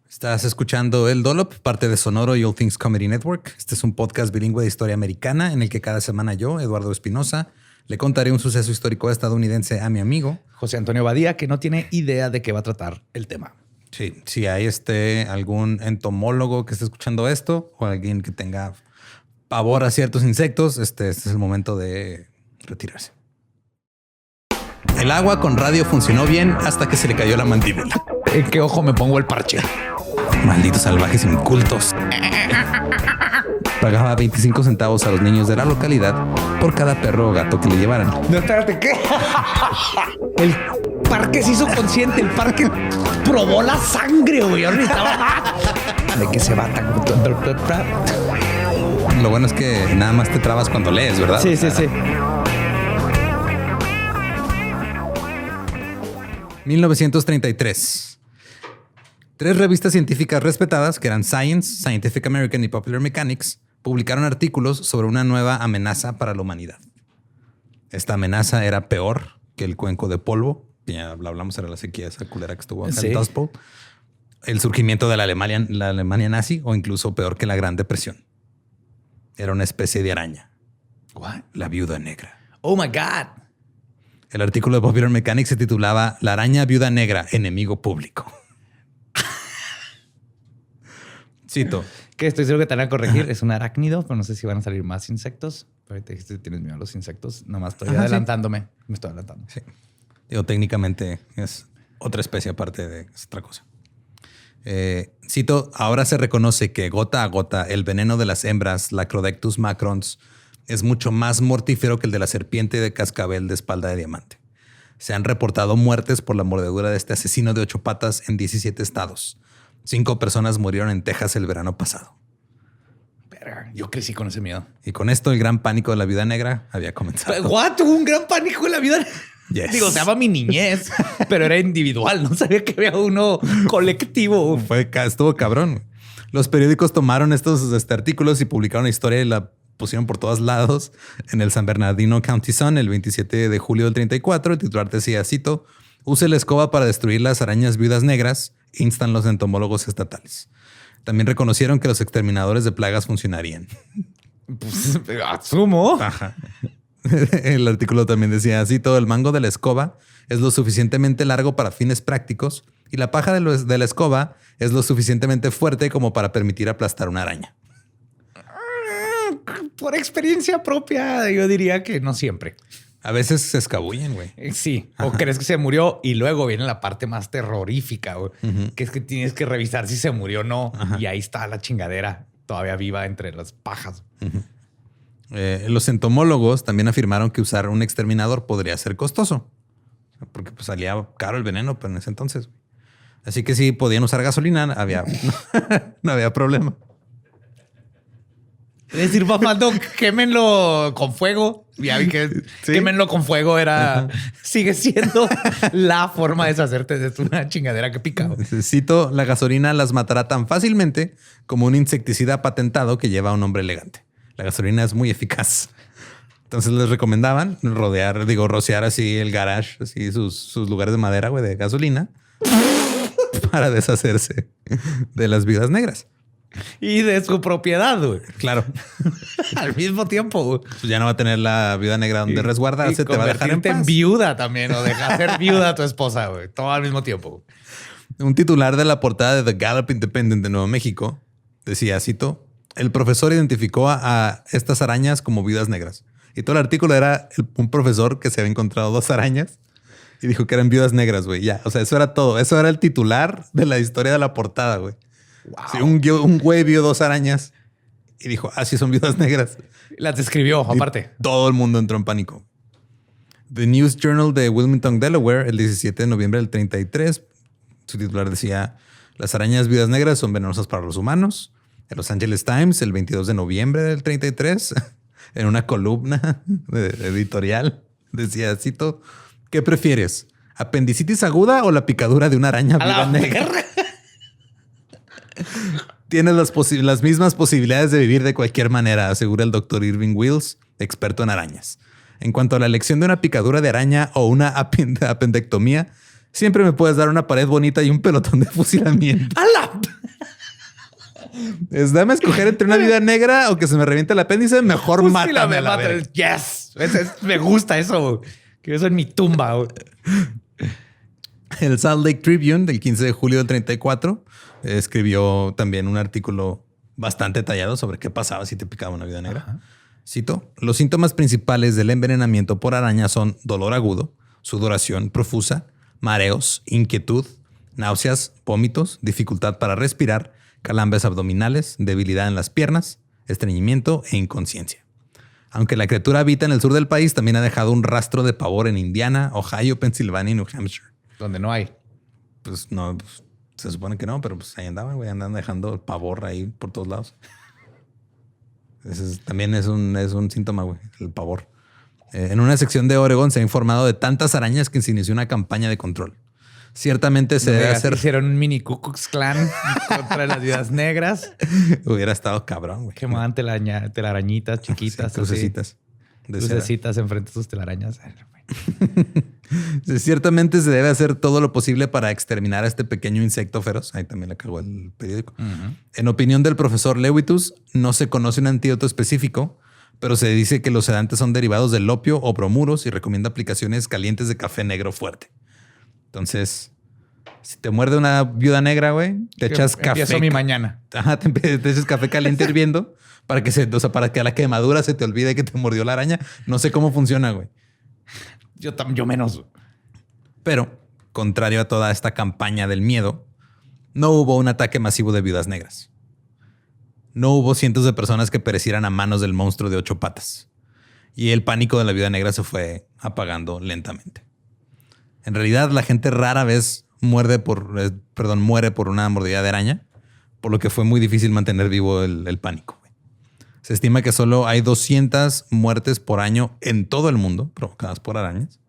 Estás escuchando El Dollop, parte de Sonoro y All Things Comedy Network. Este es un podcast bilingüe de historia americana en el que cada semana yo, Eduardo Espinosa, le contaré un suceso histórico estadounidense a mi amigo José Antonio Badía, que no tiene idea de qué va a tratar el tema. Sí, si hay algún entomólogo que esté escuchando esto o alguien que tenga pavor a ciertos insectos, este es el momento de retirarse. El agua con radio funcionó bien hasta que se le cayó la mandíbula. ¿En qué ojo me pongo el parche? Malditos salvajes incultos. Pagaba 25 centavos a los niños de la localidad por cada perro o gato que le llevaran. No, espérate, ¿qué? El parque se hizo consciente. El parque probó la sangre, güey. ¿De qué se va tan? Lo bueno es que nada más te trabas cuando lees, ¿verdad? Sí. 1933. 3 revistas científicas respetadas, que eran Science, Scientific American y Popular Mechanics, publicaron artículos sobre una nueva amenaza para la humanidad. Esta amenaza era peor que el cuenco de polvo. Ya lo hablamos, era la sequía esa culera que estuvo acá en Dust Bowl. El surgimiento de la Alemania nazi, o incluso peor que la Gran Depresión. Era una especie de araña. What? La viuda negra. Oh my God. El artículo de Popular Mechanics se titulaba La araña viuda negra, enemigo público. Cito. Que estoy seguro que te van a corregir. Ajá. Es un arácnido, pero no sé si van a salir más insectos. Pero te dijiste que tienes miedo a los insectos. Nomás estoy adelantándome. Sí. Me estoy adelantando. Sí. Digo, técnicamente es otra especie aparte de otra cosa. Cito, ahora se reconoce que gota a gota el veneno de las hembras Lacrodectus macrons es mucho más mortífero que el de la serpiente de cascabel de espalda de diamante. Se han reportado muertes por la mordedura de este asesino de 8 patas en 17 estados. 5 personas murieron en Texas el verano pasado. Verga, yo crecí con ese miedo. Y con esto el gran pánico de la viuda negra había comenzado. ¿What? ¿Hubo un gran pánico de la vida negra? Yes. Digo, se llama mi niñez, pero era individual. No sabía que había uno colectivo. Estuvo cabrón. Los periódicos tomaron estos artículos y publicaron la historia y la pusieron por todos lados en el San Bernardino County Sun el 27 de julio del 34. El titular decía, cito, use la escoba para destruir las arañas viudas negras, instan los entomólogos estatales. También reconocieron que los exterminadores de plagas funcionarían. Pues, asumo. Ajá. El artículo también decía, cito, el mango de la escoba es lo suficientemente largo para fines prácticos y la paja de la escoba es lo suficientemente fuerte como para permitir aplastar una araña. Por experiencia propia, yo diría que no siempre. A veces se escabullen, güey. Sí. Ajá. O crees que se murió y luego viene la parte más terrorífica, güey. Que es que tienes que revisar si se murió o no. Ajá. Y ahí está la chingadera todavía viva entre las pajas. Los entomólogos también afirmaron que usar un exterminador podría ser costoso. Porque pues, salía caro el veneno pero en ese entonces. Así que si podían usar gasolina, no había problema. Es decir, mamando, quémenlo con fuego. Ya vi que ¿sí? Quémenlo con fuego sigue siendo la forma de deshacerte de una chingadera que pica. Cito, la gasolina las matará tan fácilmente como un insecticida patentado que lleva a un hombre elegante. La gasolina es muy eficaz. Entonces les recomendaban rociar así el garage, así sus lugares de madera, güey, de gasolina para deshacerse de las viudas negras. Y de su propiedad, güey. Claro. Al mismo tiempo, güey. Pues ya no va a tener la viuda negra donde resguardarse. Te va a dejar en viuda también o dejar ser viuda a tu esposa, güey. Todo al mismo tiempo. Un titular de la portada de The Gallup Independent de Nuevo México decía, cito, el profesor identificó a estas arañas como viudas negras. Y todo el artículo era un profesor que se había encontrado 2 arañas y dijo que eran viudas negras, güey. Ya, o sea, eso era todo. Eso era el titular de la historia de la portada, güey. Wow. Sí, un güey vio 2 arañas y dijo, sí son viudas negras. Las describió, aparte. Todo el mundo entró en pánico. The News Journal de Wilmington, Delaware, el 17 de noviembre del 33, su titular decía, las arañas viudas negras son venenosas para los humanos. En Los Angeles Times, el 22 de noviembre del 33, en una columna editorial, decía, cito, ¿qué prefieres? ¿Apendicitis aguda o la picadura de una araña viuda negra? Tienes las mismas posibilidades de vivir de cualquier manera, asegura el doctor Irving Wills, experto en arañas. En cuanto a la elección de una picadura de araña o una apendectomía, siempre me puedes dar una pared bonita y un pelotón de fusilamiento. ¡Hala! Dame a escoger entre una viuda negra o que se me reviente el apéndice. Mejor mátame. Yes. Me gusta eso. Que eso en mi tumba. Güey. El Salt Lake Tribune del 15 de julio del 34 escribió también un artículo bastante detallado sobre qué pasaba si te picaba una viuda negra. Ajá. Cito: los síntomas principales del envenenamiento por araña son dolor agudo, sudoración profusa, mareos, inquietud, náuseas, vómitos, dificultad para respirar, calambres abdominales, debilidad en las piernas, estreñimiento e inconsciencia. Aunque la criatura habita en el sur del país, también ha dejado un rastro de pavor en Indiana, Ohio, Pensilvania y New Hampshire. Donde no hay. Pues no, pues, se supone que no, pero pues ahí andaban, güey, andan dejando el pavor ahí por todos lados. También es un síntoma, güey, el pavor. En una sección de Oregon se ha informado de tantas arañas que se inició una campaña de control. Ciertamente se debe hacer... Hicieron un mini Ku Klux Klan contra las viudas negras. Hubiera estado cabrón, güey. Quemaban telarañitas chiquitas. Sí, lucecitas. Lucecitas enfrente de sus telarañas. Ciertamente se debe hacer todo lo posible para exterminar a este pequeño insecto feroz. Ahí también le cagó el periódico. En opinión del profesor Lewitus, no se conoce un antídoto específico, pero se dice que los sedantes son derivados del opio o bromuros y recomienda aplicaciones calientes de café negro fuerte. Entonces, si te muerde una viuda negra, güey, te echas café. Empiezo mi mañana. Ajá, te echas café caliente hirviendo para que a la quemadura se te olvide que te mordió la araña. No sé cómo funciona, güey. Yo menos. Pero, contrario a toda esta campaña del miedo, no hubo un ataque masivo de viudas negras. No hubo cientos de personas que perecieran a manos del monstruo de 8 patas. Y el pánico de la viuda negra se fue apagando lentamente. En realidad, la gente rara vez muere por una mordida de araña, por lo que fue muy difícil mantener vivo el pánico. Se estima que solo hay 200 muertes por año en todo el mundo provocadas por arañas.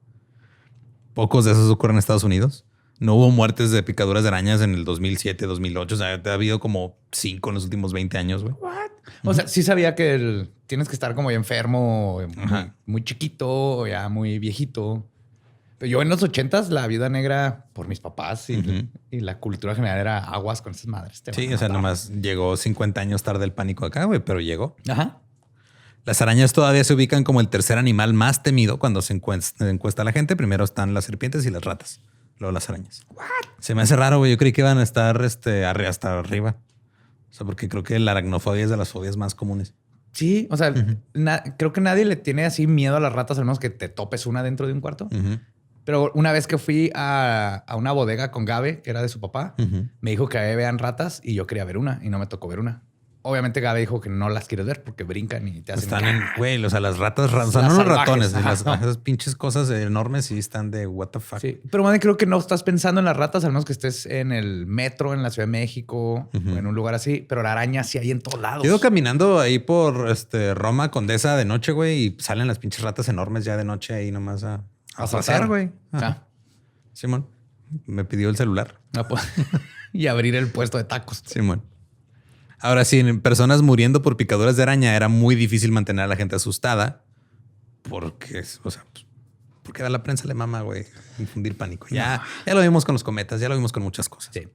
Pocos de esos ocurren en Estados Unidos. No hubo muertes de picaduras de arañas en el 2007, 2008. O sea, ha habido como 5 en los últimos 20 años, güey. O sea, sí sabía que tienes que estar como ya enfermo, muy chiquito, ya muy viejito. Pero yo en los 80s, la viuda negra por mis papás y la cultura general era aguas con esas madres. Sí, o sea, nomás llegó 50 años tarde el pánico acá, güey, pero llegó. Ajá. Las arañas todavía se ubican como el tercer animal más temido cuando se encuesta a la gente. Primero están las serpientes y las ratas. Luego las arañas. What? Se me hace raro, güey. Yo creí que iban a estar hasta arriba. O sea, porque creo que la aracnofobia es de las fobias más comunes. Sí, o sea, creo que nadie le tiene así miedo a las ratas, al menos que te topes una dentro de un cuarto. Pero una vez que fui a una bodega con Gabe, que era de su papá, me dijo que ahí vean ratas y yo quería ver una y no me tocó ver una. Obviamente Gabe dijo que no las quieres ver porque brincan y te hacen... Güey, o sea, las ratas, o sea, no los ratones. Esas pinches cosas enormes y están de what the fuck. Sí, pero madre, creo que no estás pensando en las ratas, al menos que estés en el metro, en la Ciudad de México, o en un lugar así. Pero la araña sí hay en todos lados. Yo iba caminando ahí por Roma Condesa de noche, güey, y salen las pinches ratas enormes ya de noche ahí nomás a pasear, güey. Simón me pidió el celular. Y abrir el puesto de tacos. Simón. Ahora sí, en personas muriendo por picaduras de araña era muy difícil mantener a la gente asustada porque, o sea, porque a la prensa le mama, güey, infundir pánico. Ya lo vimos con los cometas, ya lo vimos con muchas cosas. Sí.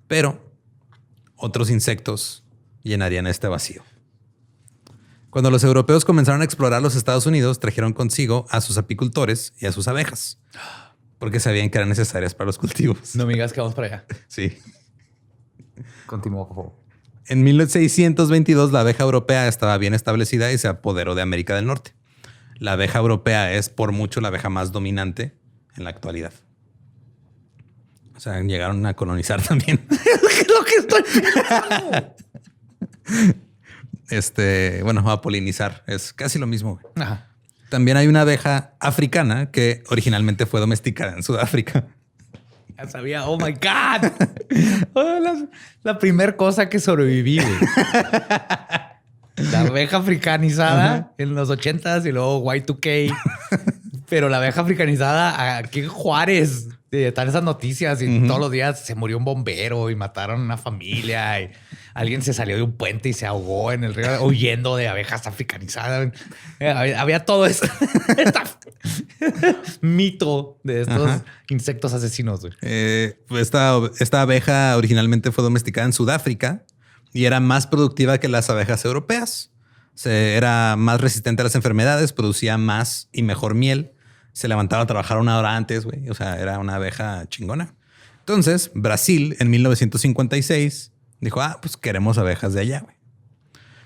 Pero otros insectos llenarían este vacío. Cuando los europeos comenzaron a explorar los Estados Unidos, trajeron consigo a sus apicultores y a sus abejas, porque sabían que eran necesarias para los cultivos. No me digas que vamos para allá. Sí. Continúa, por favor. En 1622, la abeja europea estaba bien establecida y se apoderó de América del Norte. La abeja europea es por mucho la abeja más dominante en la actualidad. O sea, llegaron a colonizar también. Es lo que estoy... Bueno, a polinizar. Es casi lo mismo. Ajá. También hay una abeja africana que originalmente fue domesticada en Sudáfrica. Ya sabía. Oh my God. La primera cosa que sobreviví, güey. La abeja africanizada en los 80s y luego Y2K. Pero la abeja africanizada aquí en Juárez. Están esas noticias y todos los días se murió un bombero y mataron a una familia y alguien se salió de un puente y se ahogó en el río huyendo de abejas africanizadas. Había todo eso. Mito de estos insectos asesinos. Esta abeja originalmente fue domesticada en Sudáfrica y era más productiva que las abejas europeas. Era más resistente a las enfermedades, producía más y mejor miel. Se levantaba a trabajar 1 hora antes, güey. O sea, era una abeja chingona. Entonces, Brasil en 1956 dijo, pues queremos abejas de allá, güey.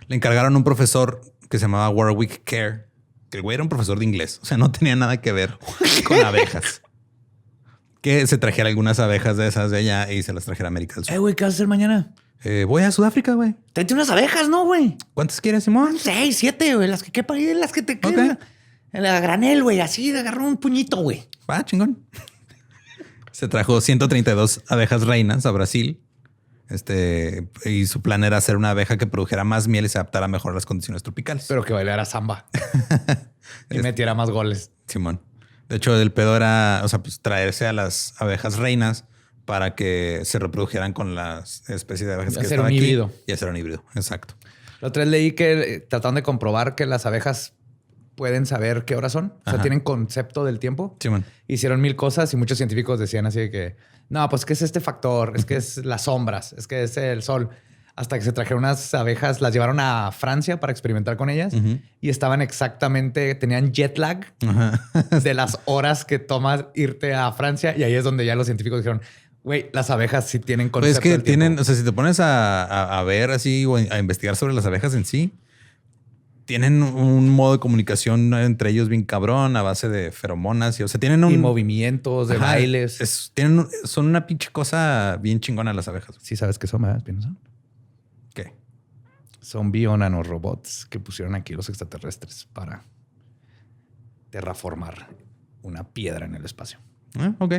Le encargaron a un profesor que se llamaba Warwick Kerr, que el güey era un profesor de inglés. O sea, no tenía nada que ver con abejas. Que se trajera algunas abejas de esas de allá y se las trajera a América del Sur. Güey, ¿qué vas a hacer mañana? Voy a Sudáfrica, güey. Tráete unas abejas, ¿no, güey? ¿Cuántas quieres, Simón? 6, 7, güey. Las que quepan y las que te quedan. En la granel, güey. Así de agarrar un puñito, güey. Chingón. Se trajo 132 abejas reinas a Brasil. Y su plan era hacer una abeja que produjera más miel y se adaptara mejor a las condiciones tropicales. Pero que bailara samba. Y metiera más goles. Simón. De hecho, el pedo era, pues traerse a las abejas reinas para que se reprodujeran con las especies de abejas que estaban aquí. Híbrido. Y hacer un híbrido. Exacto. La otra vez leí que trataron de comprobar que las abejas pueden saber qué horas son. O sea, tienen concepto del tiempo. Simón. Hicieron 1000 cosas y muchos científicos decían así de que no, pues que es este factor, es que es las sombras, es que es el sol. Hasta que se trajeron unas abejas, las llevaron a Francia para experimentar con ellas y estaban exactamente, tenían jet lag de las horas que toma irte a Francia. Y ahí es donde ya los científicos dijeron, güey, las abejas sí tienen concepto. Pues es que tienen, tiempo. o sea, si te pones a ver así o a investigar sobre las abejas en sí, tienen un modo de comunicación entre ellos bien cabrón a base de feromonas. O sea, tienen un... Y movimientos de bailes. Son una pinche cosa bien chingona las abejas. Sí sabes qué son, ¿verdad, Espinosa? ¿Qué? Son bionanorobots que pusieron aquí los extraterrestres para terraformar una piedra en el espacio. Ok.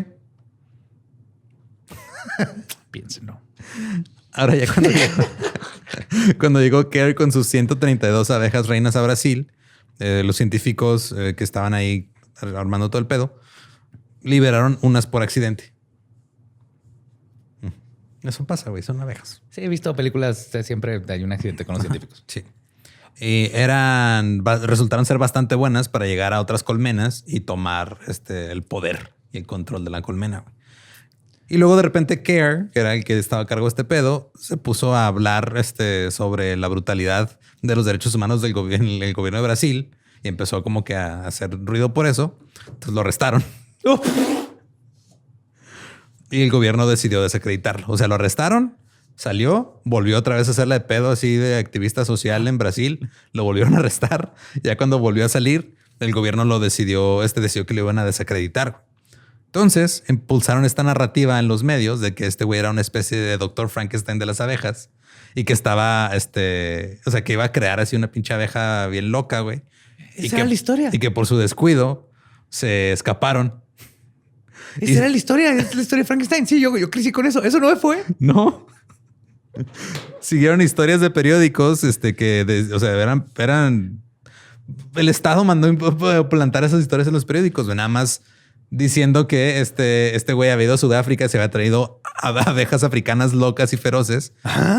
Piénsenlo. Ahora ya cuando llegó Kerr con sus 132 abejas reinas a Brasil, los científicos que estaban ahí armando todo el pedo, liberaron unas por accidente. Eso pasa, güey. Son abejas. Sí, he visto películas, siempre hay un accidente con los científicos. Sí. Resultaron ser bastante buenas para llegar a otras colmenas y tomar el poder y el control de la colmena, güey. Y luego de repente Kerr, que era el que estaba a cargo de este pedo, se puso a hablar sobre la brutalidad de los derechos humanos del el gobierno de Brasil y empezó como que a hacer ruido por eso. Entonces lo arrestaron. Y el gobierno decidió desacreditarlo. O sea, lo arrestaron, salió, volvió otra vez a hacerla de pedo así de activista social en Brasil. Lo volvieron a arrestar. Ya cuando volvió a salir, el gobierno lo decidió que lo iban a desacreditar. Entonces impulsaron esta narrativa en los medios de que este güey era una especie de Dr. Frankenstein de las abejas y que estaba, que iba a crear así una pinche abeja bien loca, güey. Esa era la historia. Y que por su descuido se escaparon. Esa era la historia. Es la historia de Frankenstein. Sí, yo crecí con eso. ¿Eso no me fue? No. Siguieron historias de periódicos eran... El Estado mandó plantar esas historias en los periódicos, nada más diciendo que este güey había ido a Sudáfrica, se había traído abejas africanas locas y feroces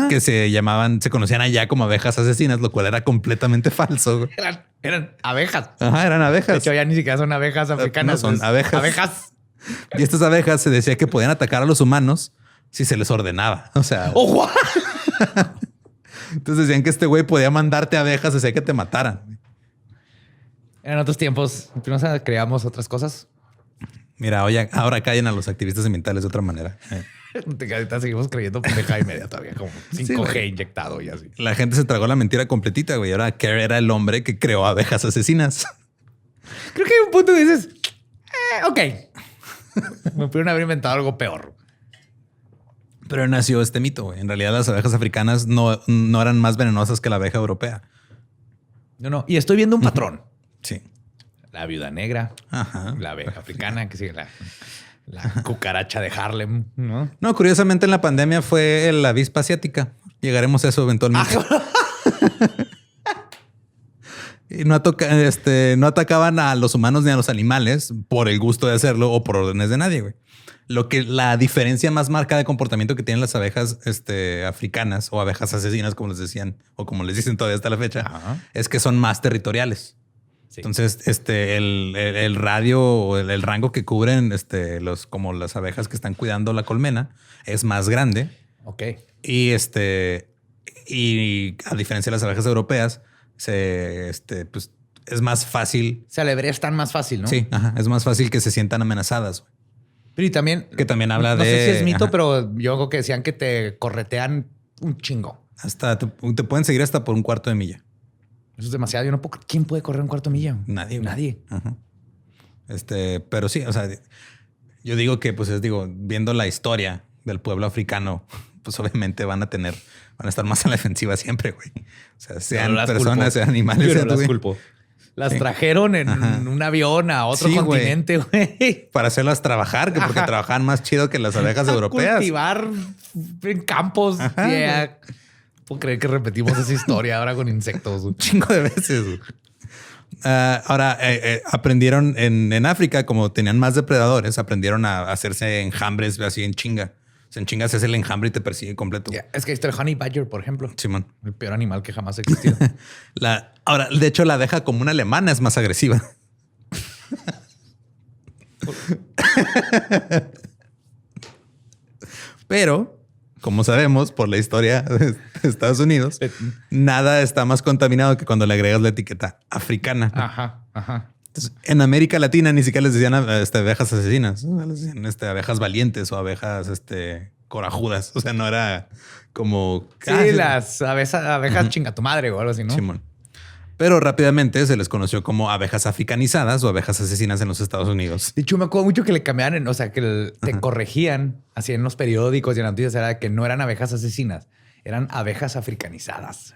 que se conocían allá como abejas asesinas, lo cual era completamente falso. Eran abejas. Ajá, eran abejas. De hecho, ya ni siquiera son abejas africanas. No, son abejas. Abejas. Y estas abejas se decía que podían atacar a los humanos si se les ordenaba. O sea... ¡Oh, wow! Entonces decían que este güey podía mandarte abejas, decía que te mataran. En otros tiempos, creamos otras cosas. Mira, ahora callan a los activistas ambientales de otra manera. Ahorita seguimos creyendo pendeja y media todavía, como 5G inyectado y así. La gente se tragó la mentira completita, güey. Ahora Kerr era el hombre que creó abejas asesinas. Creo que hay un punto que dices, ok. Me pudieron haber inventado algo peor. Pero nació este mito, güey. En realidad las abejas africanas no eran más venenosas que la abeja europea. No. Y estoy viendo un patrón. Sí. La viuda negra, la abeja africana, que sigue la cucaracha de Harlem, ¿no? No, curiosamente en la pandemia fue la avispa asiática. Llegaremos a eso eventualmente. Y no atacaban a los humanos ni a los animales por el gusto de hacerlo o por órdenes de nadie, güey. La diferencia más marcada de comportamiento que tienen las abejas africanas o abejas asesinas, como les decían, o como les dicen todavía hasta la fecha, es que son más territoriales. Sí. Entonces, el radio o el rango que cubren como las abejas que están cuidando la colmena es más grande. Ok. Y Y a diferencia de las abejas europeas, pues es más fácil. Se alebrestan más fácil, ¿no? Sí, ajá, es más fácil que se sientan amenazadas. Pero y también... Que también habla no de... No sé si es mito, ajá. pero yo creo que decían que te corretean un chingo. Hasta te pueden seguir hasta por un cuarto de milla. Eso es demasiado. Yo no puedo... ¿Quién puede correr un cuarto de milla? Nadie. Güey. Nadie. Ajá. Pero sí, o sea, yo digo que, pues viendo la historia del pueblo africano, pues obviamente van a estar más a la defensiva siempre, güey. O sea, sean personas, sean animales. Yo no las culpo. Las trajeron en un avión a otro continente, güey. Para hacerlas trabajar, porque trabajaban más chido que las abejas europeas. Cultivar en campos. Puedo creer que repetimos esa historia ahora con insectos. Un chingo de veces, güey. Ahora aprendieron en África, como tenían más depredadores, aprendieron a hacerse enjambres así en chinga. O sea, en chinga se hace el enjambre y te persigue completo. Es que ahí está el honey badger, por ejemplo. Simón. El peor animal que jamás ha existido. Ahora, de hecho, la abeja común alemana es más agresiva. Pero, como sabemos por la historia de Estados Unidos, nada está más contaminado que cuando le agregas la etiqueta africana. Ajá. Entonces, en América Latina ni siquiera les decían abejas asesinas, ¿no? Les decían abejas valientes o abejas corajudas. O sea, no era como... Sí, las abejas chinga tu madre o algo así, ¿no? Simón. Pero rápidamente se les conoció como abejas africanizadas o abejas asesinas en los Estados Unidos. De hecho, me acuerdo mucho que le cambiaban, que te corregían así en los periódicos y en las noticias, era que no eran abejas asesinas, eran abejas africanizadas.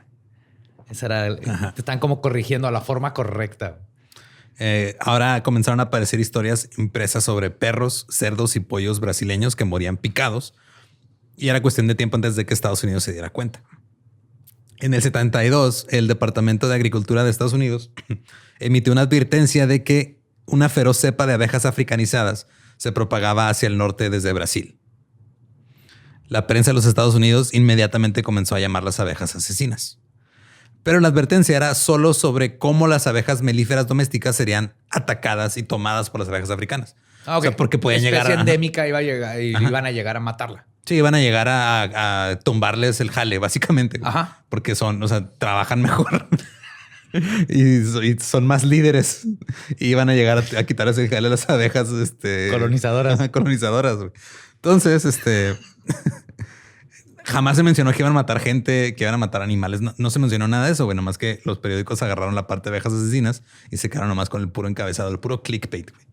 Esa era te están como corrigiendo a la forma correcta. Ahora comenzaron a aparecer historias impresas sobre perros, cerdos y pollos brasileños que morían picados. Y era cuestión de tiempo antes de que Estados Unidos se diera cuenta. En el 72, el Departamento de Agricultura de Estados Unidos emitió una advertencia de que una feroz cepa de abejas africanizadas se propagaba hacia el norte desde Brasil. La prensa de los Estados Unidos inmediatamente comenzó a llamar las abejas asesinas. Pero la advertencia era solo sobre cómo las abejas melíferas domésticas serían atacadas y tomadas por las abejas africanas. Okay. O sea, porque podían llegar a... endémica iba a llegar y iban a llegar a matarla. Sí, iban a llegar a tumbarles el jale, básicamente. Ajá. Porque trabajan mejor y son más líderes. Y iban a llegar a quitarles el jale a las abejas colonizadoras. Colonizadoras. Entonces, jamás se mencionó que iban a matar gente, que iban a matar animales. No se mencionó nada de eso, güey. Nomás que los periódicos agarraron la parte de abejas asesinas y se quedaron nomás con el puro encabezado, el puro clickbait, güey.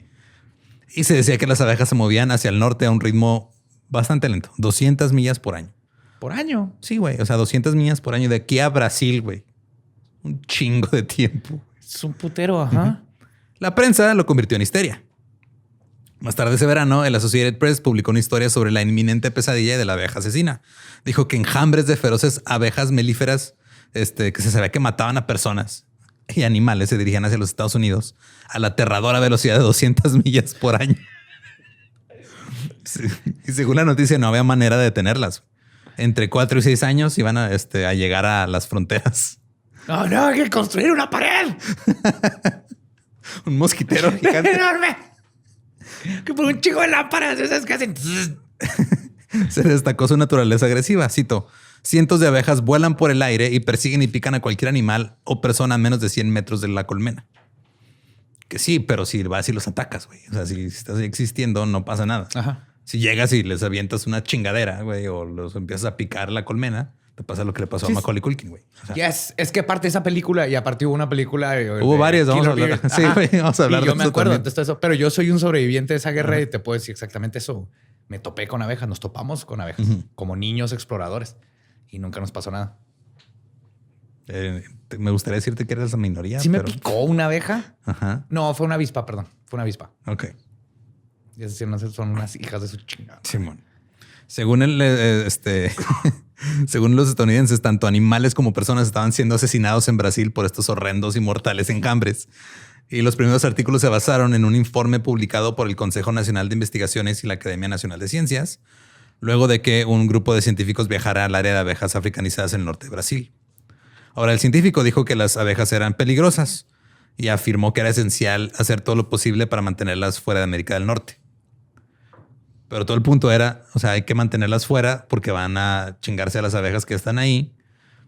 Y se decía que las abejas se movían hacia el norte a un ritmo bastante lento, 200 millas por año. ¿Por año? Sí, güey. O sea, 200 millas por año de aquí a Brasil, güey. Un chingo de tiempo. Es un putero, ajá. La prensa lo convirtió en histeria. Más tarde ese verano, el Associated Press publicó una historia sobre la inminente pesadilla de la abeja asesina. Dijo que enjambres de feroces abejas melíferas que se sabía que mataban a personas y animales se dirigían hacia los Estados Unidos a la aterradora velocidad de 200 millas por año. Sí. Y según la noticia, no había manera de detenerlas. Entre 4 y 6 años iban a llegar a las fronteras. No, hay que construir una pared. Un mosquitero gigante. Enorme. Que por un chico de lámparas esas que hacen. Se destacó su naturaleza agresiva. Cito: cientos de abejas vuelan por el aire y persiguen y pican a cualquier animal o persona a menos de 100 metros de la colmena. Que sí, pero si vas y los atacas, güey. O sea, si estás existiendo, no pasa nada. Ajá. Si llegas y les avientas una chingadera, güey, o los empiezas a picar la colmena, te pasa lo que le pasó a Macaulay Culkin, güey. O sea, es que aparte de esa película, y aparte hubo una película... Hubo varias, vamos a hablar. Sí, güey, vamos a hablar y de yo me eso acuerdo también. de eso. Pero yo soy un sobreviviente de esa guerra y te puedo decir exactamente eso. Me topé con abejas, nos topamos con abejas, como niños exploradores. Y nunca nos pasó nada. Me gustaría decirte que eres la minoría. ¿Sí me picó una abeja? Ajá. No, fue una avispa, perdón. Fue una avispa. Ok. Y es decir, no sé, son unas hijas de su chingada. Simón. Según según los estadounidenses, tanto animales como personas estaban siendo asesinados en Brasil por estos horrendos y mortales enjambres. Y los primeros artículos se basaron en un informe publicado por el Consejo Nacional de Investigaciones y la Academia Nacional de Ciencias, luego de que un grupo de científicos viajara al área de abejas africanizadas en el norte de Brasil. Ahora, el científico dijo que las abejas eran peligrosas y afirmó que era esencial hacer todo lo posible para mantenerlas fuera de América del Norte. Pero todo el punto era, o sea, hay que mantenerlas fuera porque van a chingarse a las abejas que están ahí.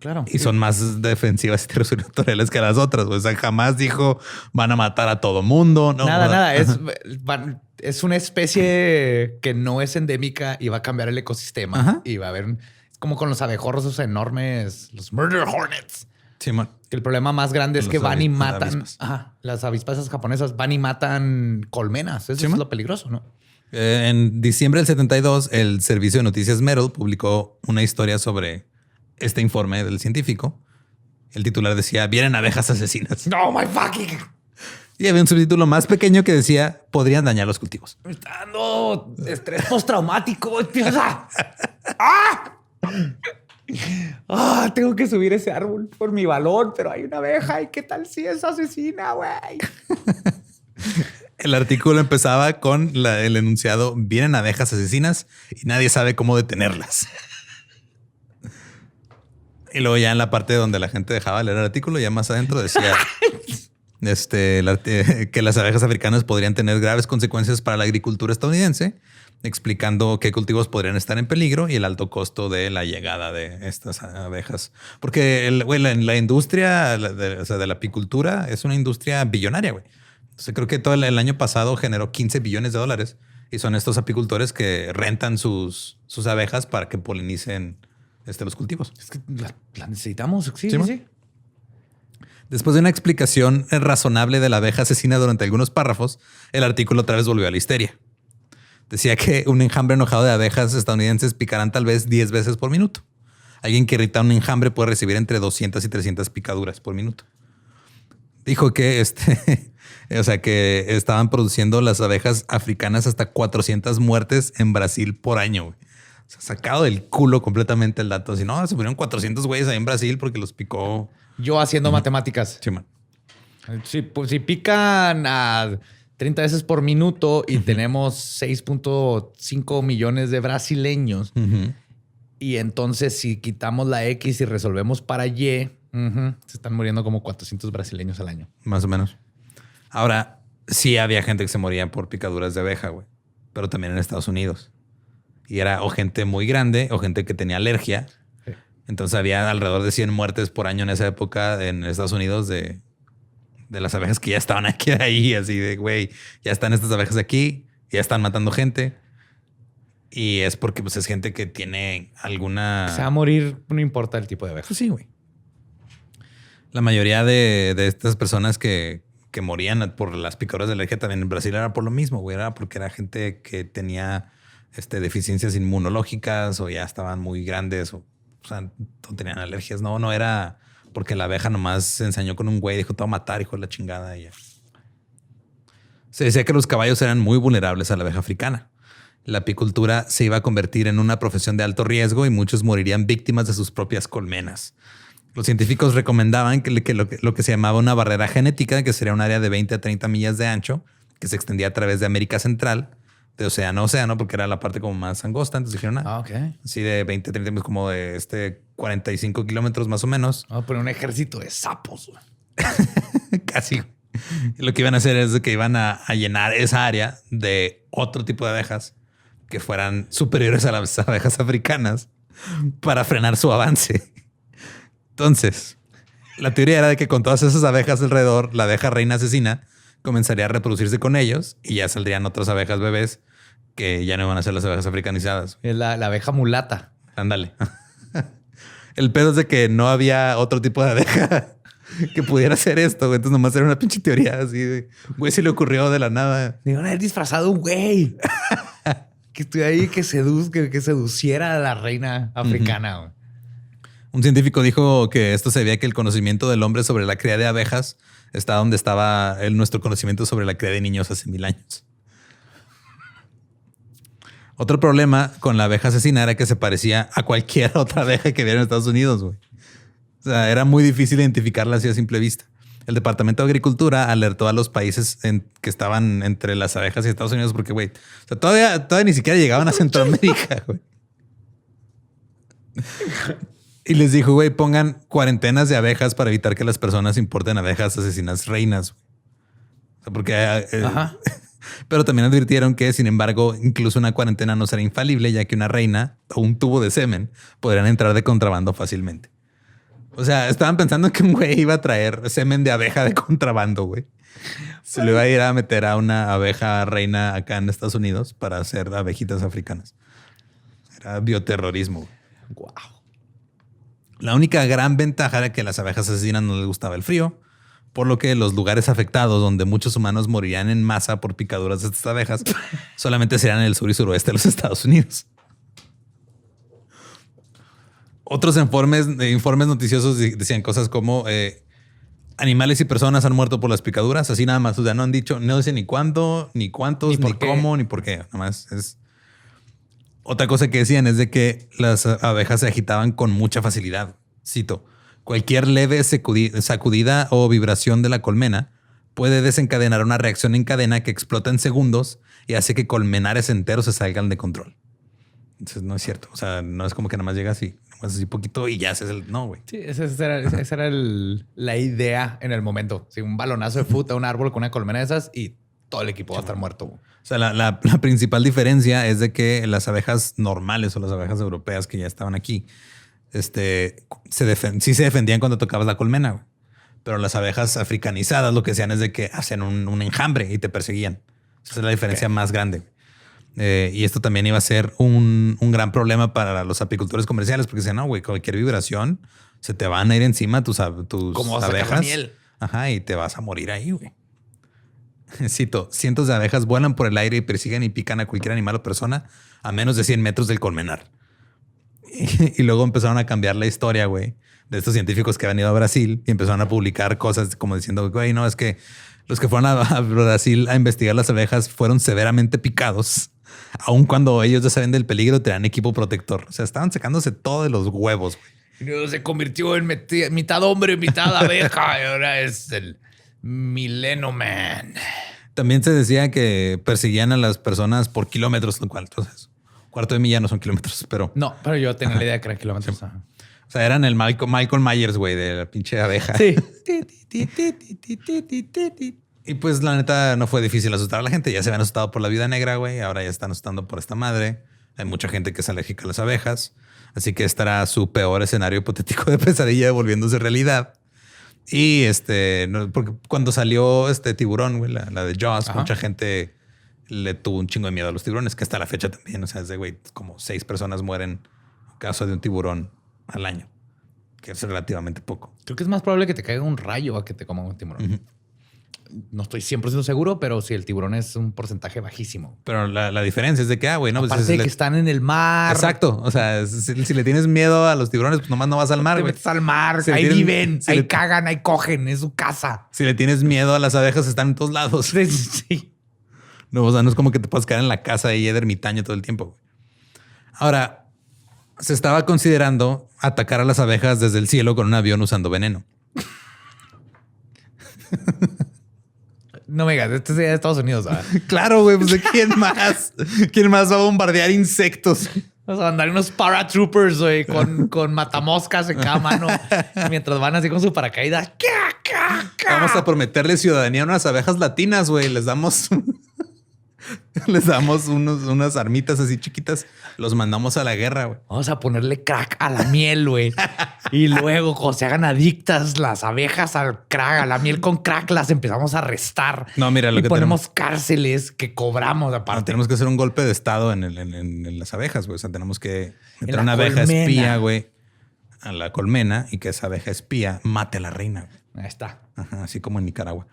Claro. Y son más defensivas y territoriales que las otras. O sea, jamás dijo van a matar a todo mundo. No, nada. Es una especie que no es endémica y va a cambiar el ecosistema. Ajá. Y va a haber, es como con los abejorros esos enormes, los murder hornets. Sí, man. Que el problema más grande es que van y matan. Avispas. Ajá, las avispas japonesas van y matan colmenas. Eso es lo peligroso, ¿no? En diciembre del 72, el servicio de noticias Metal publicó una historia sobre este informe del científico. El titular decía, vienen abejas asesinas. No, my fucking... Y había un subtítulo más pequeño que decía, podrían dañar los cultivos. Me está dando estrés postraumático. Empieza. ¡Ah! Ah, tengo que subir ese árbol por mi balón, pero hay una abeja. ¿Y qué tal si es asesina, güey? El artículo empezaba con el enunciado, vienen abejas asesinas y nadie sabe cómo detenerlas. Y luego ya en la parte donde la gente dejaba de leer el artículo, ya más adentro decía que las abejas africanas podrían tener graves consecuencias para la agricultura estadounidense, explicando qué cultivos podrían estar en peligro y el alto costo de la llegada de estas abejas. Porque la industria de la apicultura es una industria billonaria, güey. Entonces creo que todo el año pasado generó 15 billones de dólares y son estos apicultores que rentan sus abejas para que polinicen los cultivos. Es que la necesitamos. Sí. Después de una explicación razonable de la abeja asesina durante algunos párrafos, el artículo otra vez volvió a la histeria. Decía que un enjambre enojado de abejas estadounidenses picarán tal vez 10 veces por minuto. Alguien que irrita un enjambre puede recibir entre 200 y 300 picaduras por minuto. Dijo que que estaban produciendo las abejas africanas hasta 400 muertes en Brasil por año. Güey. O sea, sacado del culo completamente el dato. Si no, se murieron 400 güeyes ahí en Brasil porque los picó. Yo haciendo matemáticas. Sí, man. Pues, si pican a 30 veces por minuto y tenemos 6.5 millones de brasileños, y entonces si quitamos la X y resolvemos para Y, se están muriendo como 400 brasileños al año. Más o menos. Ahora, sí había gente que se moría por picaduras de abeja, güey. Pero también en Estados Unidos. Y era o gente muy grande o gente que tenía alergia. Sí. Entonces había alrededor de 100 muertes por año en esa época en Estados Unidos de las abejas que ya estaban aquí ahí. Así de, güey, ya están estas abejas aquí, ya están matando gente. Y es porque pues, es gente que tiene alguna... Se va a morir, no importa el tipo de abeja. Pues sí, güey. La mayoría de estas personas que morían por las picaduras de alergia también en Brasil era por lo mismo, güey. Era porque era gente que tenía deficiencias inmunológicas o ya estaban muy grandes o sea, no tenían alergias. No era porque la abeja nomás se ensañó con un güey y dijo, te voy a matar, hijo de la chingada. Y ya. Se decía que los caballos eran muy vulnerables a la abeja africana. La apicultura se iba a convertir en una profesión de alto riesgo y muchos morirían víctimas de sus propias colmenas. Los científicos recomendaban que lo que se llamaba una barrera genética, que sería un área de 20 a 30 millas de ancho, que se extendía a través de América Central, de océano a océano, porque era la parte como más angosta. Entonces dijeron, así de 20 a 30 millas, como de 45 kilómetros más o menos. Vamos a poner un ejército de sapos. Casi. Lo que iban a hacer es que iban a llenar esa área de otro tipo de abejas que fueran superiores a las abejas africanas para frenar su avance. Entonces, la teoría era de que con todas esas abejas alrededor, la abeja reina asesina comenzaría a reproducirse con ellos y ya saldrían otras abejas bebés que ya no van a ser las abejas africanizadas. Es la abeja mulata. Ándale. El pedo es de que no había otro tipo de abeja que pudiera hacer esto. Güey. Entonces nomás era una pinche teoría así de güey, se le ocurrió de la nada. Me iban a haber disfrazado un güey que estuviera ahí que seduciera a la reina africana. Güey. Un científico dijo que esto se debía a que el conocimiento del hombre sobre la cría de abejas está donde estaba nuestro conocimiento sobre la cría de niños hace 1000 años. Otro problema con la abeja asesina era que se parecía a cualquier otra abeja que viera en Estados Unidos, güey. O sea, era muy difícil identificarla así a simple vista. El Departamento de Agricultura alertó a los países que estaban entre las abejas y Estados Unidos porque, güey, o sea, todavía ni siquiera llegaban a Centroamérica, güey. Y les dijo, güey, pongan cuarentenas de abejas para evitar que las personas importen abejas asesinas reinas. O sea, porque... Pero también advirtieron que, sin embargo, incluso una cuarentena no será infalible, ya que una reina o un tubo de semen podrían entrar de contrabando fácilmente. O sea, estaban pensando que un güey iba a traer semen de abeja de contrabando, güey. Se le iba a ir a meter a una abeja reina acá en Estados Unidos para hacer abejitas africanas. Era bioterrorismo. Wow. La única gran ventaja era que a las abejas asesinas no les gustaba el frío, por lo que los lugares afectados donde muchos humanos morirían en masa por picaduras de estas abejas solamente serían en el sur y suroeste de los Estados Unidos. Otros informes noticiosos decían cosas como animales y personas han muerto por las picaduras, así nada más. O sea, no han dicho, no sé ni cuándo, ni cuántos, ni cómo, ni por qué. Nada más es... Otra cosa que decían es de que las abejas se agitaban con mucha facilidad. Cito, cualquier leve sacudida o vibración de la colmena puede desencadenar una reacción en cadena que explota en segundos y hace que colmenares enteros se salgan de control. Entonces no es cierto. O sea, no es como que nada más llegas y así poquito y ya haces el... No, güey. Sí, esa era la idea en el momento. Sí, un balonazo de fruta a un árbol con una colmena de esas y todo el equipo va a estar muerto. O sea, la principal diferencia es de que las abejas normales o las abejas europeas que ya estaban aquí, sí se defendían cuando tocabas la colmena, güey. Pero las abejas africanizadas lo que hacían es de que hacían un enjambre y te perseguían. Esa es la diferencia más grande. Y esto también iba a ser un gran problema para los apicultores comerciales porque decían, no, güey, cualquier vibración se te van a ir encima tus ¿Cómo vas a sacar abejas. miel? Ajá, y te vas a morir ahí, güey. Cito, cientos de abejas vuelan por el aire y persiguen y pican a cualquier animal o persona a menos de 100 metros del colmenar. Y luego empezaron a cambiar la historia, güey, de estos científicos que habían ido a Brasil y empezaron a publicar cosas como diciendo, güey, no, es que los que fueron a Brasil a investigar las abejas fueron severamente picados. Aun cuando ellos ya saben del peligro, tenían equipo protector. O sea, estaban sacándose todo de los huevos, güey. Se convirtió en mitad hombre, mitad abeja. Y ahora es el Millennium Man. También se decía que perseguían a las personas por kilómetros, lo cual, entonces, cuarto de milla no son kilómetros, pero... No, pero yo tenía la idea que eran kilómetros. Sí. O sea, eran el Michael Myers, güey, de la pinche abeja. Sí. Y pues la neta no fue difícil asustar a la gente. Ya se habían asustado por la vida negra, güey. Ahora ya están asustando por esta madre. Hay mucha gente que es alérgica a las abejas. Así que estará su peor escenario hipotético de pesadilla volviéndose realidad. Y porque cuando salió Tiburón, güey, la de Jaws, ajá, mucha gente le tuvo un chingo de miedo a los tiburones, que hasta la fecha también. O sea, es de, güey, como 6 personas mueren en caso de un tiburón al año, que es relativamente poco. Creo que es más probable que te caiga un rayo a que te coma un tiburón. Uh-huh. No estoy 100% seguro, pero sí, el tiburón es un porcentaje bajísimo. Pero la diferencia es de que, güey, no, aparte pues de que están en el mar. Exacto. O sea, si le tienes miedo a los tiburones, pues nomás no vas al mar. Te metes al mar, ahí viven, ahí cagan, ahí cogen, es su casa. Si le tienes miedo a las abejas, están en todos lados. Sí. No, o sea, no es como que te puedas quedar en la casa y de ermitaño todo el tiempo, güey. Ahora, se estaba considerando atacar a las abejas desde el cielo con un avión usando veneno. No me digas, este es de Estados Unidos, ¿verdad? Claro, güey, pues ¿de quién más? ¿Quién más va a bombardear insectos? Vamos a mandar unos paratroopers, güey, con matamoscas en cada mano mientras van así con su paracaídas. Vamos a prometerle ciudadanía a unas abejas latinas, güey. Les damos unas armitas así chiquitas. Los mandamos a la guerra, güey. Vamos a ponerle crack a la miel, güey. Y luego, cuando se hagan adictas las abejas al crack, a la miel con crack, las empezamos a arrestar. No, mira, lo que ponemos cárceles que cobramos aparte. No, tenemos que hacer un golpe de estado en las abejas, güey. O sea, tenemos que meter una abeja espía, güey, a la colmena y que esa abeja espía mate a la reina, güey. Ahí está. Ajá, así como en Nicaragua.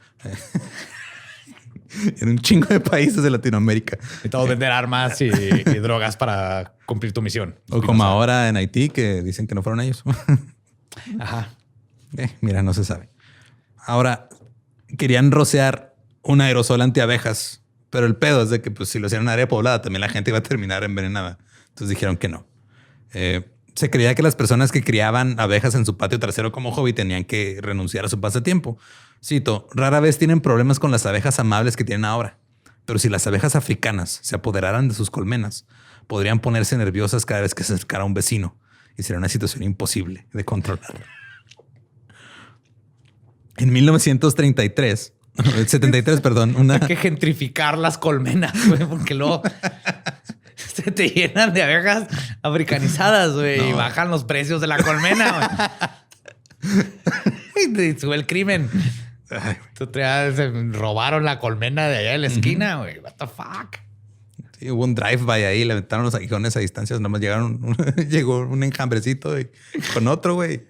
En un chingo de países de Latinoamérica. Necesitamos vender armas y drogas para cumplir tu misión. O como ahora en Haití, que dicen que no fueron ellos. Ajá. Mira, no se sabe. Ahora, querían rociar un aerosol antiabejas, pero el pedo es de que pues, si lo hacían en un área poblada, también la gente iba a terminar envenenada. Entonces dijeron que no. Se creía que las personas que criaban abejas en su patio trasero como hobby tenían que renunciar a su pasatiempo. Cito, rara vez tienen problemas con las abejas amables que tienen ahora. Pero si las abejas africanas se apoderaran de sus colmenas, podrían ponerse nerviosas cada vez que se acercara un vecino y sería una situación imposible de controlar. En 1973, 73, perdón. Hay que gentrificar las colmenas, güey, porque luego se te llenan de abejas africanizadas, güey, y bajan los precios de la colmena, güey. Y sube el crimen. Ay, Se robaron la colmena de allá de la esquina, güey. What the fuck? sí, hubo un drive-by ahí, le aventaron los aguijones a distancias, nomás llegó un enjambrecito y con otro, güey.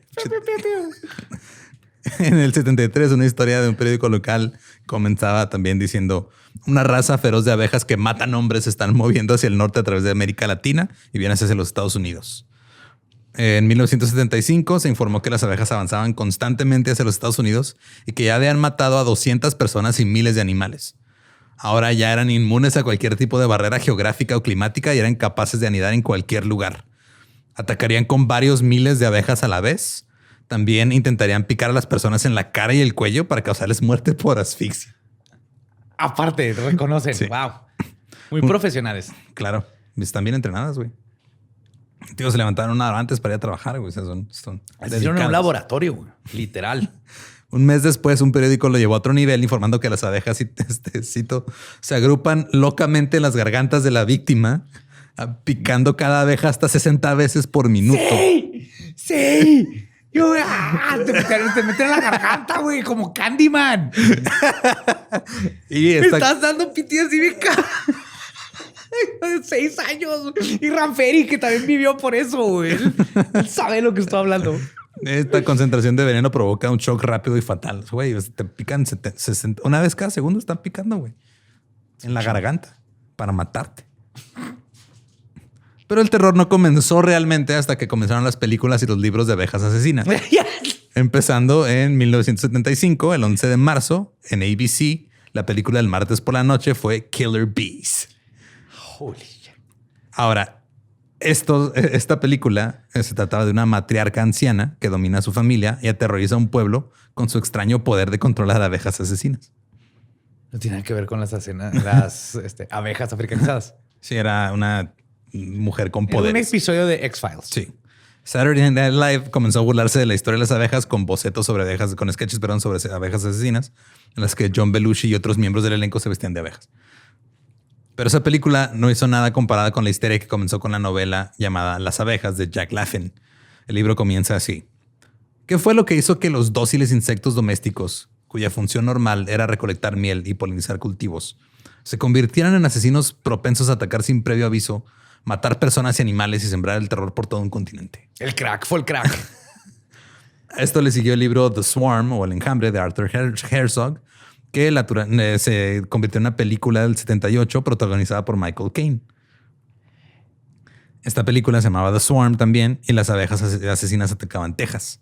En el 73, una historia de un periódico local comenzaba también diciendo: una raza feroz de abejas que matan hombres se están moviendo hacia el norte a través de América Latina y vienen hacia los Estados Unidos. En 1975 se informó que las abejas avanzaban constantemente hacia los Estados Unidos y que ya habían matado a 200 personas y miles de animales. Ahora ya eran inmunes a cualquier tipo de barrera geográfica o climática y eran capaces de anidar en cualquier lugar. Atacarían con varios miles de abejas a la vez. También intentarían picar a las personas en la cara y el cuello para causarles muerte por asfixia. Aparte, reconocen. Sí. Wow. Muy profesionales. Claro, están bien entrenadas, güey. Tío, se levantaron una hora antes para ir a trabajar, güey. O sea, son Hicieron en dedicados. un laboratorio, güey. Literal. Un mes después, un periódico lo llevó a otro nivel, informando que las abejas, cito, se agrupan locamente en las gargantas de la víctima, picando cada abeja hasta 60 veces por minuto. ¡Sí! ¡Sí! Te meten en la garganta, güey, como Candyman. Y Me esta, estás dando PTSD bien de 6 años. Y Ranferi, que también vivió por eso, güey. Él sabe lo que estoy hablando. esta concentración de veneno provoca un shock rápido y fatal. Güey, te pican 60, una vez cada segundo están picando, güey. En la garganta para matarte. Pero el terror no comenzó realmente hasta que comenzaron las películas y los libros de abejas asesinas. Empezando en 1975, el 11 de marzo, en ABC, la película del martes por la noche fue Killer Bees. Holy shit. Ahora, esta película se trataba de una matriarca anciana que domina a su familia y aterroriza a un pueblo con su extraño poder de controlar abejas asesinas. No tiene nada que ver con las abejas africanizadas. Sí, era una mujer con Era poderes. un episodio de X-Files. Sí. Saturday Night Live comenzó a burlarse de la historia de las abejas con bocetos sobre abejas, con sketches, perdón, sobre abejas asesinas, en las que John Belushi y otros miembros del elenco se vestían de abejas. Pero esa película no hizo nada comparada con la histeria que comenzó con la novela llamada Las abejas de Jack Lafferty. El libro comienza así. ¿Qué fue lo que hizo que los dóciles insectos domésticos, cuya función normal era recolectar miel y polinizar cultivos, se convirtieran en asesinos propensos a atacar sin previo aviso, matar personas y animales y sembrar el terror por todo un continente? El crack fue el crack. A esto le siguió el libro The Swarm o El enjambre de Arthur Herzog, que se convirtió en una película del 78 protagonizada por Michael Caine. Esta película se llamaba The Swarm también y las abejas asesinas atacaban Texas.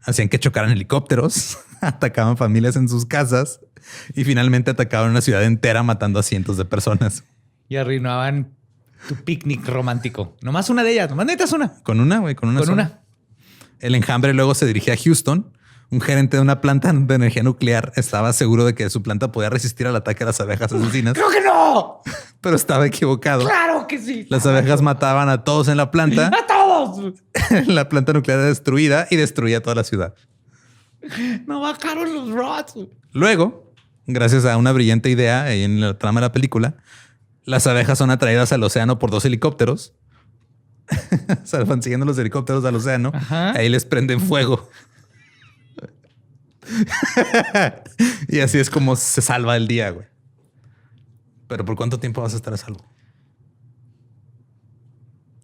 Hacían que chocaran helicópteros, atacaban familias en sus casas y finalmente atacaban una ciudad entera matando a cientos de personas. Y arruinaban tu picnic romántico. Nomás una de ellas. Nomás necesitas una. Con una, güey, con una Con sola. una. El enjambre luego se dirigía a Houston. Un gerente de una planta de energía nuclear estaba seguro de que su planta podía resistir al ataque de las abejas asesinas, ¡Creo que no! pero estaba equivocado. ¡Claro que sí! Las abejas mataban a todos en la planta. ¡A todos! La planta nuclear era destruida y destruía toda la ciudad. No bajaron los rods. Luego, gracias a una brillante idea en la trama de la película, las abejas son atraídas al océano por 2 helicópteros. O sea, van siguiendo los helicópteros al océano. Ajá. Ahí les prenden fuego. Y así es como se salva el día, güey. Pero ¿por cuánto tiempo vas a estar a salvo?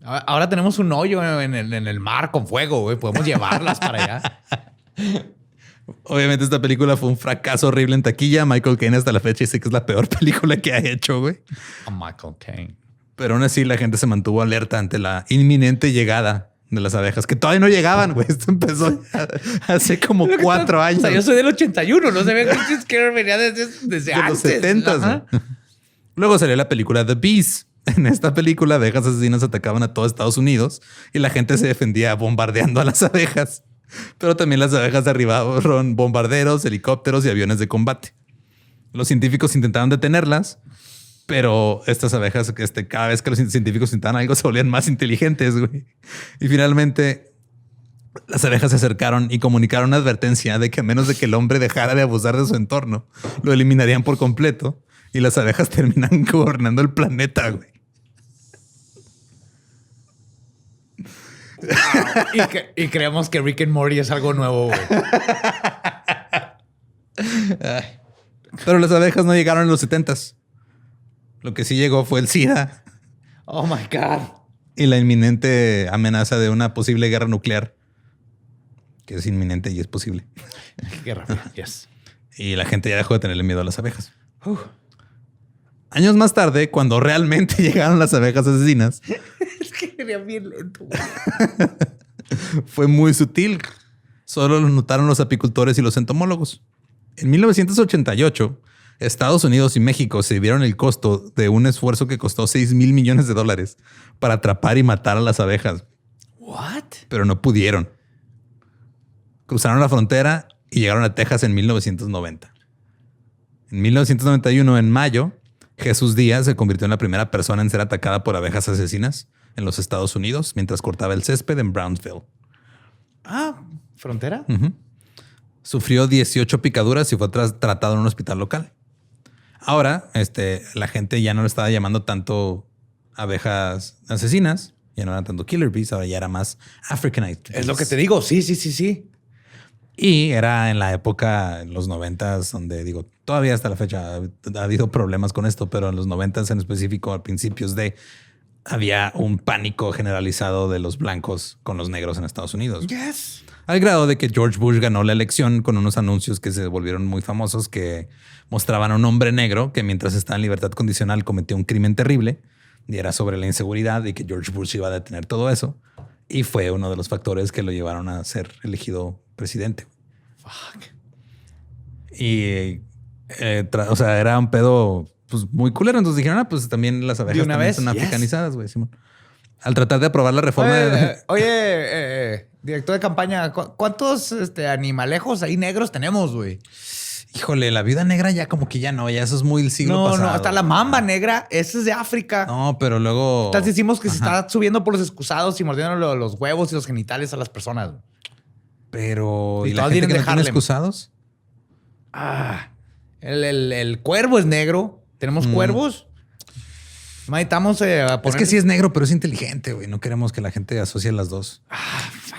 Ahora tenemos un hoyo en el mar con fuego, güey. Podemos llevarlas para allá. Obviamente esta película fue un fracaso horrible en taquilla. Michael Caine hasta la fecha dice que es la peor película que ha hecho, güey. A Michael Caine. Pero aún así la gente se mantuvo alerta ante la inminente llegada de las abejas, que todavía no llegaban, güey. Esto empezó hace como 4 años. O sea, yo soy del 81. No se ve que Scare venía desde de antes. los 70. Ajá. Luego salió la película The Bees. En esta película, abejas asesinas atacaban a todo Estados Unidos y la gente se defendía bombardeando a las abejas. Pero también las abejas derribaron bombarderos, helicópteros y aviones de combate. Los científicos intentaron detenerlas, pero estas abejas, cada vez que los científicos intentaban algo, se volvían más inteligentes, güey. Y finalmente, las abejas se acercaron y comunicaron una advertencia de que a menos de que el hombre dejara de abusar de su entorno, lo eliminarían por completo y las abejas terminan gobernando el planeta, güey. Y creemos que Rick and Morty es algo nuevo, güey. Pero las abejas no llegaron en los 70s. Lo que sí llegó fue el SIDA. Oh my God. Y la inminente amenaza de una posible guerra nuclear. Que es inminente y es posible. Guerra, yes. Y la gente ya dejó de tenerle miedo a las abejas. Años más tarde, cuando realmente llegaron las abejas asesinas. Es que sería bien lento, güey. Fue muy sutil. Solo lo notaron los apicultores y los entomólogos. En 1988, Estados Unidos y México se vieron el costo de un esfuerzo que costó $6 mil millones para atrapar y matar a las abejas. What? Pero no pudieron. Cruzaron la frontera y llegaron a Texas en 1990. En 1991, en mayo, Jesús Díaz se convirtió en la primera persona en ser atacada por abejas asesinas en los Estados Unidos mientras cortaba el césped en Brownsville. ¿Frontera? Sufrió 18 picaduras y fue tratado en un hospital local. Ahora, la gente ya no le estaba llamando tanto abejas asesinas, ya no eran tanto killer bees, ahora ya era más Africanized bees. Es lo que te digo. Sí. Y era en la época, en los 90s, donde digo, todavía hasta la fecha ha habido problemas con esto, pero en los 90s en específico, a principios había un pánico generalizado de los blancos con los negros en Estados Unidos. Yes. Al grado de que George Bush ganó la elección con unos anuncios que se volvieron muy famosos que mostraban a un hombre negro que mientras estaba en libertad condicional cometió un crimen terrible y era sobre la inseguridad y que George Bush iba a detener todo eso. Y fue uno de los factores que lo llevaron a ser elegido presidente. Fuck. Y, era un pedo pues, muy culero. Entonces dijeron, pues también las abejas también son africanizadas, güey, Simón. Al tratar de aprobar la reforma... Director de campaña, ¿cuántos animalejos ahí negros tenemos, güey? Híjole, la viuda negra ya como que ya no, ya eso es muy el siglo pasado. No, hasta la mamba negra, esa es de África. No, pero luego... Entonces decimos que se está subiendo por los excusados y mordiendo los huevos y los genitales a las personas. Pero... ¿Y la gente que no tiene excusados? El cuervo es negro. ¿Tenemos cuervos? Necesitamos poner... Es que sí es negro, pero es inteligente, güey. No queremos que la gente asocie las dos. Fuck.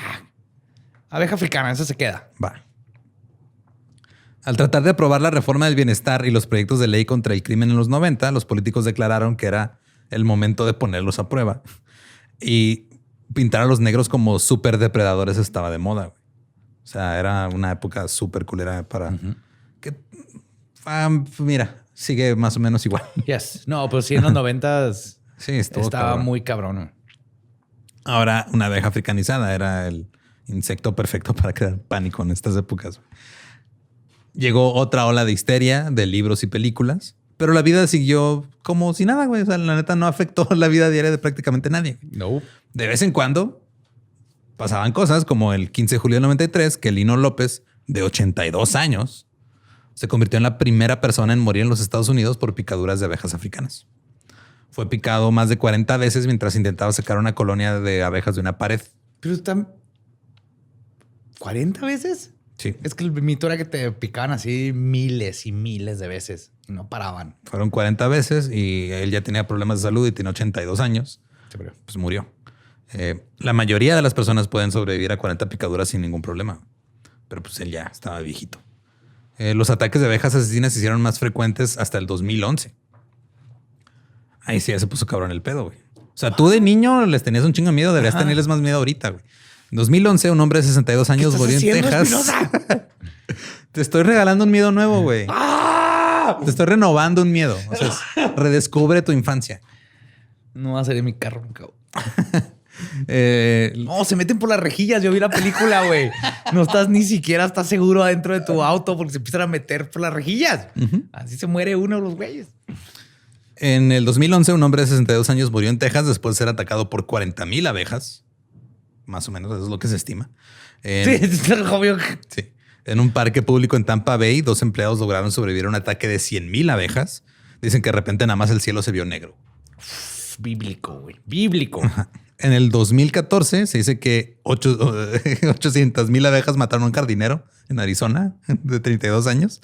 Abeja africana, esa se queda. Va. Al tratar de aprobar la reforma del bienestar y los proyectos de ley contra el crimen en los 90, los políticos declararon que era el momento de ponerlos a prueba. Y pintar a los negros como súper depredadores estaba de moda, güey. O sea, era una época súper culera para... mira... Sigue más o menos igual. Yes. No, pero sí en los 90s sí, estaba cabrón. Muy cabrón. Ahora una abeja africanizada era el insecto perfecto para crear pánico en estas épocas. Llegó otra ola de histeria de libros y películas, pero la vida siguió como si nada, güey. O sea, la neta no afectó la vida diaria de prácticamente nadie. No. De vez en cuando pasaban cosas como el 15 de julio del 93, que Lino López, de 82 años, se convirtió en la primera persona en morir en los Estados Unidos por picaduras de abejas africanas. Fue picado más de 40 veces mientras intentaba sacar una colonia de abejas de una pared. Pero están... ¿40 veces? Sí. Es que el mito era que te picaban así miles y miles de veces y no paraban. Fueron 40 veces y él ya tenía problemas de salud y tiene 82 años. Sí, pero... Pues murió. La mayoría de las personas pueden sobrevivir a 40 picaduras sin ningún problema. Pero pues él ya estaba viejito. Los ataques de abejas asesinas se hicieron más frecuentes hasta el 2011. Ahí sí ya se puso cabrón el pedo, güey. O sea, tú de niño les tenías un chingo de miedo. Deberías tenerles más miedo ahorita, güey. En 2011, un hombre de 62 años murió en Texas. Te estoy regalando un miedo nuevo, güey. Te estoy renovando un miedo. O sea, redescubre tu infancia. No va a salir mi carro, cabrón. No, se meten por las rejillas. Yo vi la película, güey. No estás ni siquiera estás seguro adentro de tu auto porque se empiezan a meter por las rejillas. Así se muere uno de los güeyes. En el 2011, un hombre de 62 años murió en Texas después de ser atacado por 40,000 abejas. Más o menos, eso es lo que se estima. Sí, es obvio. Sí. En un parque público en Tampa Bay, 2 empleados lograron sobrevivir a un ataque de 100,000 abejas. Dicen que de repente nada más el cielo se vio negro. Bíblico, güey. Bíblico. En el 2014 se dice que 800,000 abejas mataron a un jardinero en Arizona de 32 años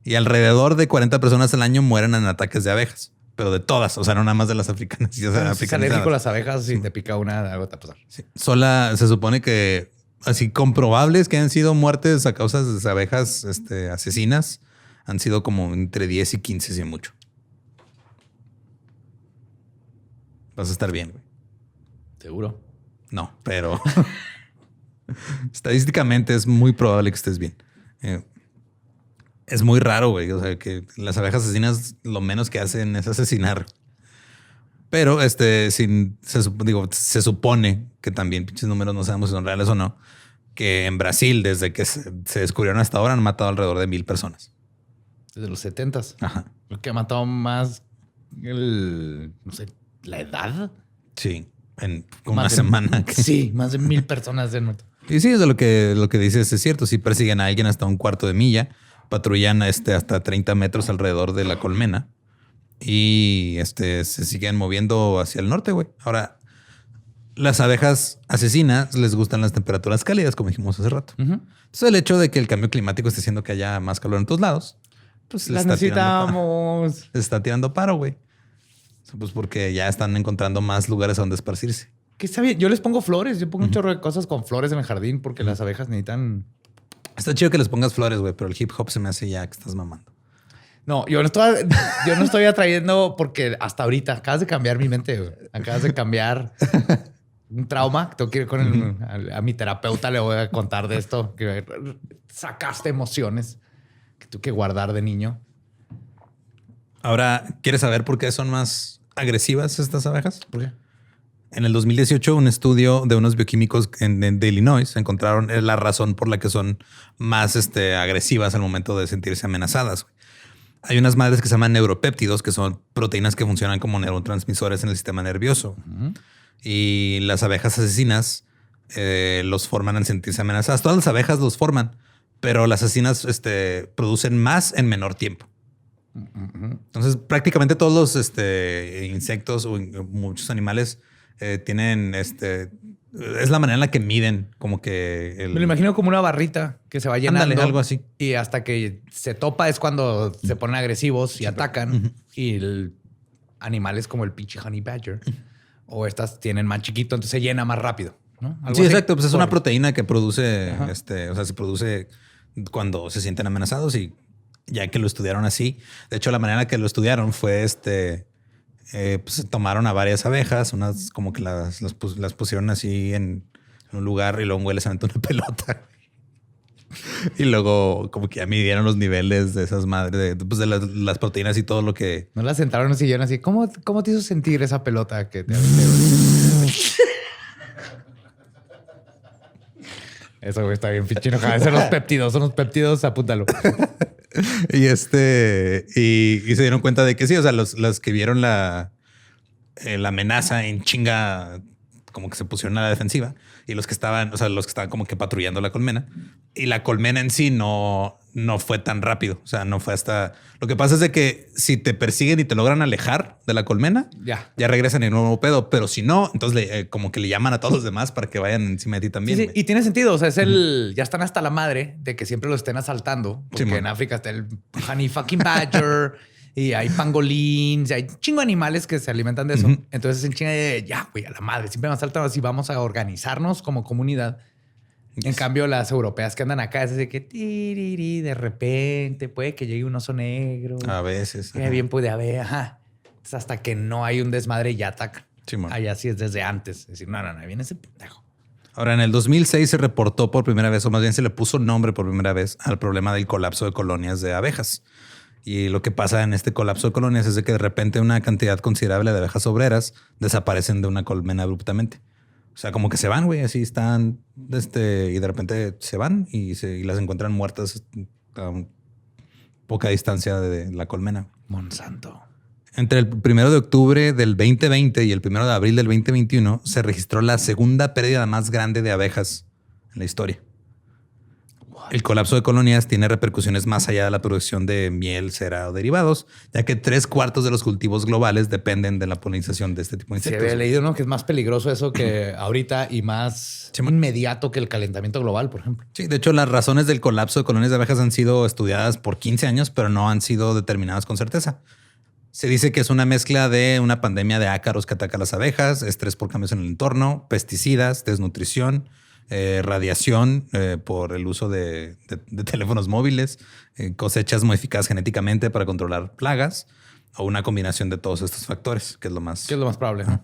y alrededor de 40 personas al año mueren en ataques de abejas. pero de todas, o sea, no nada más de las africanas. Si es alérgico a las abejas, si te pica una, algo te va a pasar. Sí. Se supone que así comprobables que han sido muertes a causa de abejas asesinas han sido como entre 10 y 15, si mucho. Vas a estar bien, güey. ¿Seguro? No, pero estadísticamente es muy probable que estés bien. Es muy raro, güey. O sea, que las abejas asesinas lo menos que hacen es asesinar. Pero se supone que también pinches números no sabemos si son reales o no, que en Brasil, desde que se descubrieron hasta ahora, han matado alrededor de 1,000 personas. Desde los 70s. Ajá. Lo que ha matado más no sé, la edad. Sí, en una semana. Sí, más de 1,000 personas han muerto. Y sí, lo que dices es cierto. Si persiguen a alguien hasta un cuarto de milla, patrullan hasta 30 metros alrededor de la colmena y se siguen moviendo hacia el norte, güey. Ahora, las abejas asesinas les gustan las temperaturas cálidas, como dijimos hace rato. Entonces, el hecho de que el cambio climático esté haciendo que haya más calor en todos lados, pues las necesitamos. Les está tirando paro, güey. Pues porque ya están encontrando más lugares donde esparcirse. Que está bien. Yo les pongo flores. Yo pongo un chorro de cosas con flores en el jardín porque las abejas necesitan. Está chido que les pongas flores, güey, pero el hip hop se me hace ya que estás mamando. No, yo no estoy atrayendo porque hasta ahorita acabas de cambiar mi mente, güey. Acabas de cambiar un trauma. Tengo que ir con a mi terapeuta. Le voy a contar de esto. Que sacaste emociones que tuve que guardar de niño. Ahora, ¿quieres saber por qué son más agresivas estas abejas? ¿Por qué? En el 2018, un estudio de unos bioquímicos de Illinois encontraron la razón por la que son más agresivas al momento de sentirse amenazadas. Hay unas madres que se llaman neuropéptidos, que son proteínas que funcionan como neurotransmisores en el sistema nervioso. Y las abejas asesinas los forman al sentirse amenazadas. Todas las abejas los forman, pero las asesinas producen más en menor tiempo. Entonces, prácticamente todos los insectos o muchos animales tienen es la manera en la que miden como que me lo imagino como una barrita que se va llenando. Ándale, algo así. Y hasta que se topa es cuando se ponen agresivos y atacan. Y animales como el pinche honey badger o estas tienen más chiquito, entonces se llena más rápido, ¿no? Sí, exacto. Pues es una proteína que produce, se produce cuando se sienten amenazados y ya que lo estudiaron así. De hecho, la manera en la que lo estudiaron fue pues tomaron a varias abejas, unas como que las pusieron así en un lugar y luego un güey les aventó una pelota. Y luego como que ya midieron los niveles de esas madres, de las proteínas y todo lo que... No las sentaron en un sillón así. ¿Cómo te hizo sentir esa pelota que te aventé? Eso güey, está bien pinchino. Son los péptidos, apúntalo. Y y se dieron cuenta de que sí, o sea, los que vieron la amenaza en chinga, como que se pusieron a la defensiva, y los que estaban como que patrullando la colmena, y la colmena en sí no fue tan rápido. O sea, no fue hasta... Lo que pasa es de que si te persiguen y te logran alejar de la colmena, ya regresan en un nuevo pedo. Pero si no, entonces como que le llaman a todos los demás para que vayan encima de ti también. Sí, y tiene sentido. O sea, ya están hasta la madre de que siempre lo estén asaltando. Porque en África está el honey fucking badger y hay pangolins, y hay un chingo de animales que se alimentan de eso. Entonces en chinga de ya, güey, a la madre. Siempre nos asaltan así, vamos a organizarnos como comunidad. En cambio, las europeas que andan acá es de que de repente puede que llegue un oso negro. A veces. Que bien puede haber. Ajá. Entonces, hasta que no hay un desmadre ya atacan. Sí, allá sí es desde antes. Es decir, no, viene ese pendejo. Ahora, en el 2006 se reportó por primera vez, o más bien se le puso nombre por primera vez al problema del colapso de colonias de abejas. Y lo que pasa en este colapso de colonias es de que de repente una cantidad considerable de abejas obreras desaparecen de una colmena abruptamente. O sea, como que se van, güey, así están, y de repente se van y las encuentran muertas a poca distancia de la colmena. Monsanto. Entre el 1 de octubre del 2020 y el 1 de abril del 2021 se registró la segunda pérdida más grande de abejas en la historia. El colapso de colonias tiene repercusiones más allá de la producción de miel, cera o derivados, ya que 3/4 de los cultivos globales dependen de la polinización de este tipo de insectos. Se había leído, ¿no? Que es más peligroso eso que ahorita y más inmediato que el calentamiento global, por ejemplo. Sí, de hecho, las razones del colapso de colonias de abejas han sido estudiadas por 15 años, pero no han sido determinadas con certeza. Se dice que es una mezcla de una pandemia de ácaros que ataca a las abejas, estrés por cambios en el entorno, pesticidas, desnutrición, radiación por el uso de teléfonos móviles, cosechas modificadas genéticamente para controlar plagas o una combinación de todos estos factores, que es lo más... ¿Qué es lo más probable? Ajá.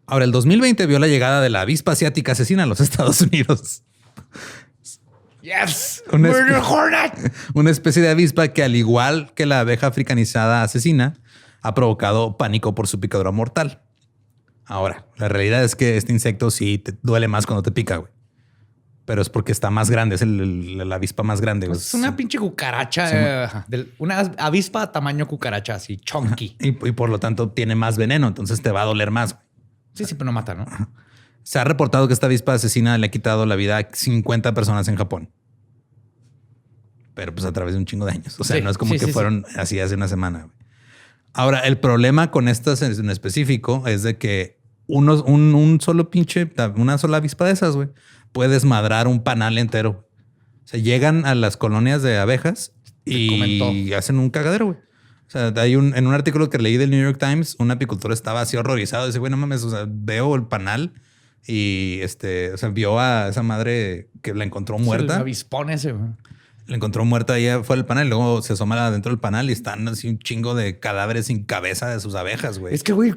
Ahora, el 2020 vio la llegada de la avispa asiática asesina a los Estados Unidos. Yes, Murder Hornet. Una especie de avispa que, al igual que la abeja africanizada asesina, ha provocado pánico por su picadura mortal. Ahora, la realidad es que este insecto sí te duele más cuando te pica, güey. Pero es porque está más grande, es la avispa más grande. Pues es una pinche cucaracha, una avispa tamaño cucaracha, así chunky. Y por lo tanto tiene más veneno, entonces te va a doler más, güey. Sí, pero no mata, ¿no? Se ha reportado que esta avispa asesina le ha quitado la vida a 50 personas en Japón. Pero pues a través de un chingo de años. O sea, sí, no es como que fueron así hace una semana. Güey. Ahora, el problema con estas en específico es de que un solo pinche, una sola avispa de esas, güey, puede desmadrar un panal entero. O sea, llegan a las colonias de abejas y hacen un cagadero, güey. O sea, en un artículo que leí del New York Times, un apicultor estaba así horrorizado. Dice, güey, no mames, o sea, veo el panal y o sea, vio a esa madre que la encontró muerta. El avispón ese, güey. La encontró muerta ahí fuera del panal y luego se asoma dentro del panal y están así un chingo de cadáveres sin cabeza de sus abejas, güey. Es que, güey,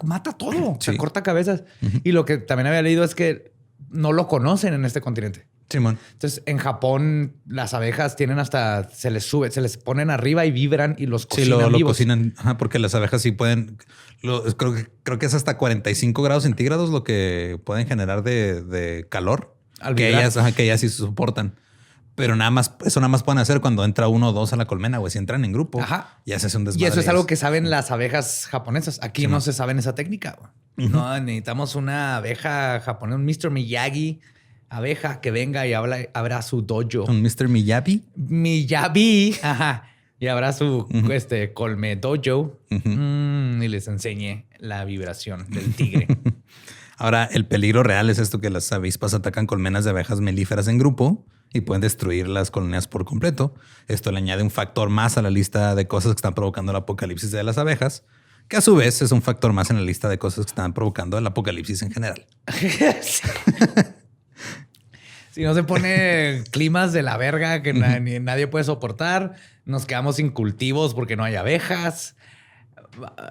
mata todo. Sí. Se corta cabezas. Y lo que también había leído es que no lo conocen en este continente. Simón. Entonces, en Japón, las abejas tienen hasta... Se les ponen arriba y vibran y los cocinan lo vivos. cocinan. Ajá, porque las abejas sí pueden... creo que es hasta 45 grados centígrados lo que pueden generar de calor. Al que vibrar. ellas sí soportan. Pero eso nada más pueden hacer cuando entra uno o dos a la colmena, güey. Si entran en grupo, ya se hace un desmadre. Y eso es algo que saben las abejas japonesas. Aquí no se saben esa técnica, güey. No, necesitamos una abeja japonesa, un Mr. Miyagi abeja que venga y abra su dojo. Un Mr. Miyabi. Miyabi. Ajá. Y habrá su colme dojo y les enseñe la vibración del tigre. Ahora, el peligro real es esto, que las avispas atacan colmenas de abejas melíferas en grupo y pueden destruir las colonias por completo. Esto le añade un factor más a la lista de cosas que están provocando el apocalipsis de las abejas, que a su vez es un factor más en la lista de cosas que están provocando el apocalipsis en general. Si no se pone climas de la verga que nadie puede soportar, nos quedamos sin cultivos porque no hay abejas.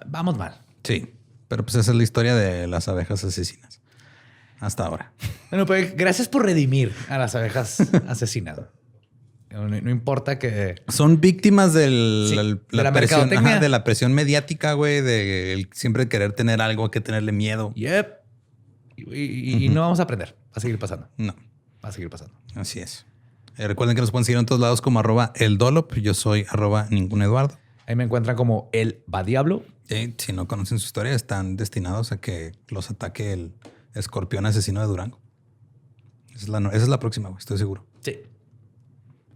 Vamos mal. Sí, pero pues esa es la historia de las abejas asesinas. Hasta ahora. Bueno, pues gracias por redimir a las abejas asesinas. No importa que... Son víctimas de la presión, mercadotecnia. de la presión mediática, güey, de siempre querer tener algo, que tenerle miedo. Yep. Y no vamos a aprender. Va a seguir pasando. No. Va a seguir pasando. Así es. Recuerden que nos pueden seguir en todos lados como @eldolop. Yo soy @ninguneduardo. Ahí me encuentran como el va diablo. Y si no conocen su historia, están destinados a que los ataque el escorpión asesino de Durango. Esa es la próxima, güey. Estoy seguro. Sí.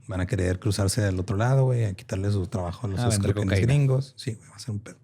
Van a querer cruzarse del otro lado, güey, a quitarle su trabajo a los escorpiones gringos. Sí, güey, va a ser un pedo.